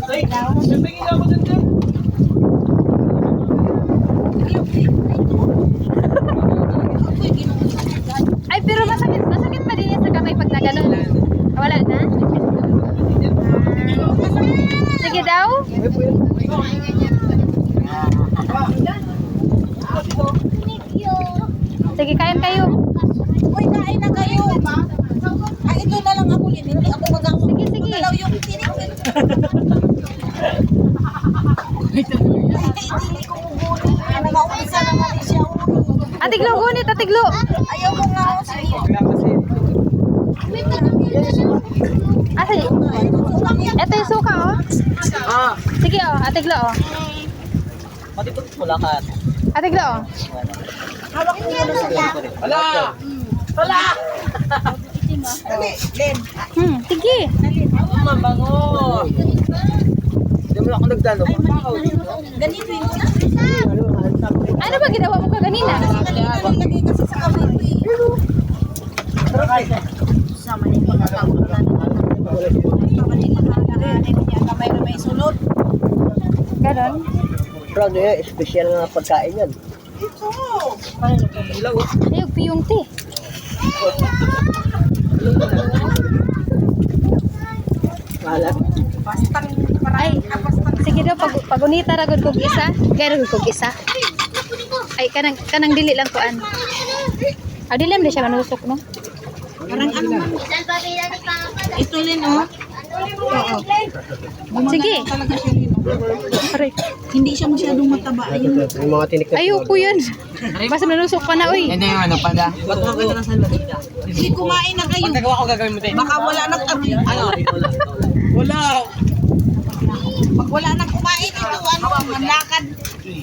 Ay, pero masakit pa din yan sa kamay pag nagano'n. Wala na? Sige daw. Sige, kain kayo. Uy, kain na kayo. Ay, ito na lang ako. Hindi ako mag-ako. Sige, sige. Magalaw yung tinik. Hindi ko muguli. Nangaumpisa naman siya. Atiglo, gunit, atiglo. Ayaw mo nga ako. Sige. Asa yun? Ito yung suka, oh. Sige, oh. Atiglo, oh. Matipot mo lakat. Atiglo, oh. Hawak mo muna sila. Wala! Wala! Dali, Len. Sige. Mabango! Hindi mo ako nagdalo. Ganito yung Ano ba ginawa mo ka kanina? nilagay kasi sa kamay ko eh. Sama niya pagkakakulan. Sama niya pagkakakulan niya kamay na may sunod. Ganon. Pero ano yan, special nga pagkain yan. Ito. Ayog, piyong te. Wala. Pastang Ay, sige daw, pagunita ragod kog isa. Garo kog isa. Ay, kanang dili lang kuan. Ah, dili man siya manusok, no? Parang ano man. Ito Len, oh. Oo. Sige. Talaga siya Len. Aray. Hindi siya masyadong mataba. Ayun. Yung mga tinik na Ayoko yan. Basta manusok pa na, uy. Yan yung ano pala. Ba't mo ganda na sa loob? Hindi kumain na kayo. Nagawa ko gagawin mo tayo. Baka wala nang Ano? Wala! Pag wala nang kumain ito, ano, manlakad,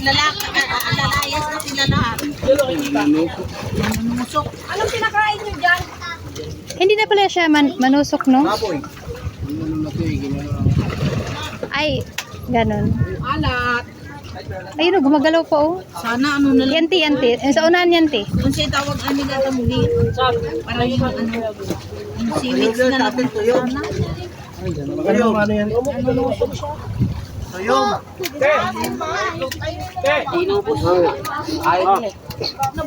lalayas na sila lahat. Musok. Anong pinakain nyo dyan? Hindi na pala siya manusok, no? Baboy. Ay, ganon. Alat. Ayun, gumagalaw pa, oh. Sana ano na lang. Yanti. Sa unahan yanti. Kung siya tawag ano na tamugi. Para yung ano, yung seaweeds na lang. Sana. Ano yan? Tuyong. Ay,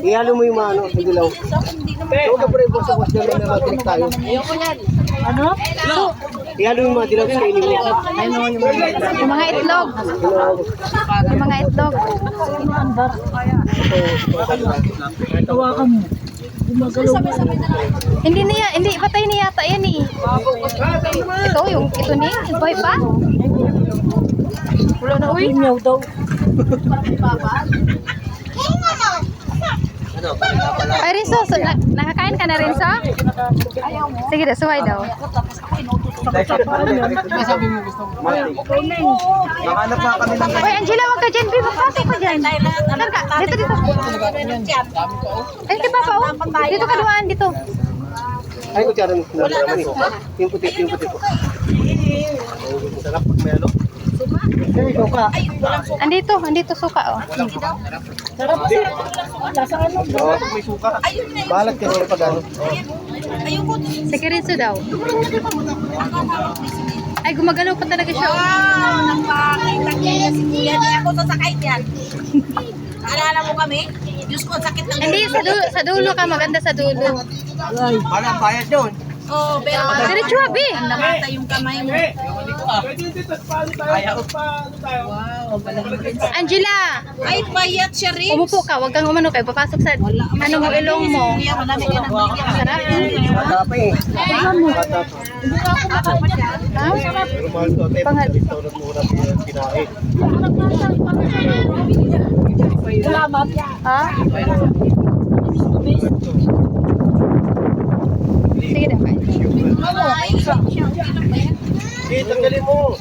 ihalo mo yung mga ano, sa dilaw. So, kapre po sa was naman na matinik tayo. Ano? Ihalo yung mga dilaw sa kainin mo. Yung mga itlog. Yung mga itlog. Tawakan mo. Hindi niya, hindi patay niya yata yan eh. Ito ni, boy pa. Wala na uy. Inyaw daw. Ano, pala. Ay Rinso, nakakain ka na Rinso? Sige daw, suway daw. Sabi mo gusto mo. Nakahanap na kami ng Uy Angela, wag ka dyan, pasok ka dyan. Saan ka? Dito. Ay, di ba pa oh? Dito ka dumaan, dito. Ay, kutsara mo. Yung puti po. Sarap pag may ano. Suka. Andito suka oh. Sarap kasi. Lasang ano? May suka. Balat ka rin pag ano. Sige Rinso daw. Ay, gumagalaw pa talaga siya. Wow, napakita niya si Kuya. Di ako sasakay diyan. Naalala mo kami? Diyos ko, sakit ng Hindi, sa dulo ka, maganda sa dulo. Wala, bayad yun. Oh, pero Diretso abi. namatay yung kamay mo. Angela, Ay, payat siya rin. umupo ka, wag kang umano kay papasok sa ano mo ilong mo. Kuya, marami ka nang bigyan. Sarap. Bata pa eh. Bata pa. Ha? Pero mahal to, ate. Pangal. Restaurant mura kinain. Ha? Sige daw. Eh, tanggalin mo.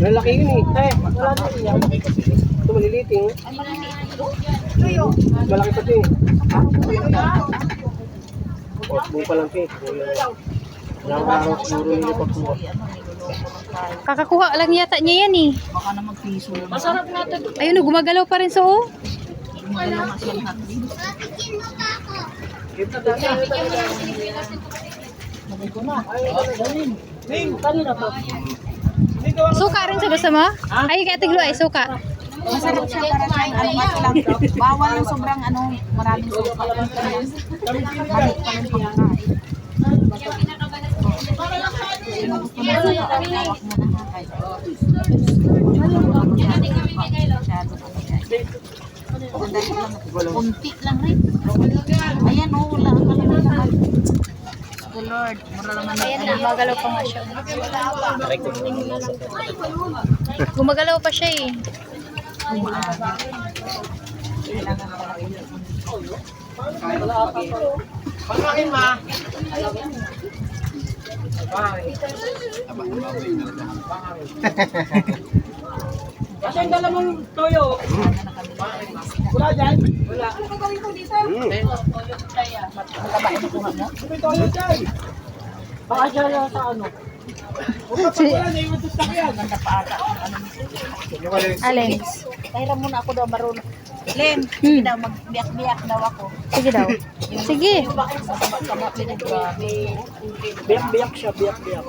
Lalaki yun eh. Wala na yun. Ito maliliting. Malaki pa ito eh. Buong pa lang ito eh. Nakakaraw siguro nila pagkuha. Kakakuha lang yata niya yan eh. Baka na magpiso. Ayun, gumagalaw pa rin so. Suka rin sa gusto mo? Ay, kaya tiglo ay suka. Masarap siya para siyang ano nga lang. Bawal yung sobrang ano, maraming suka. Malik pa rin pagkain. Kunti lang rin. Ayan o, wala ang naman. The Lord, mura naman na. Ayan na, magalaw pa nga siya. Gumagalaw pa siya eh. Pagkain ma. Kasi ang dala mong toyo. Wala dyan? Wala. May toyo dyan. Baka dyan lang sa ano. Wala na yung matustak yan. Alin? Kaya muna ako daw marunong. Len, sige daw, magbiyak-biyak daw ako. Sige daw. Sige. Biyak-biyak siya, biyak-biyak.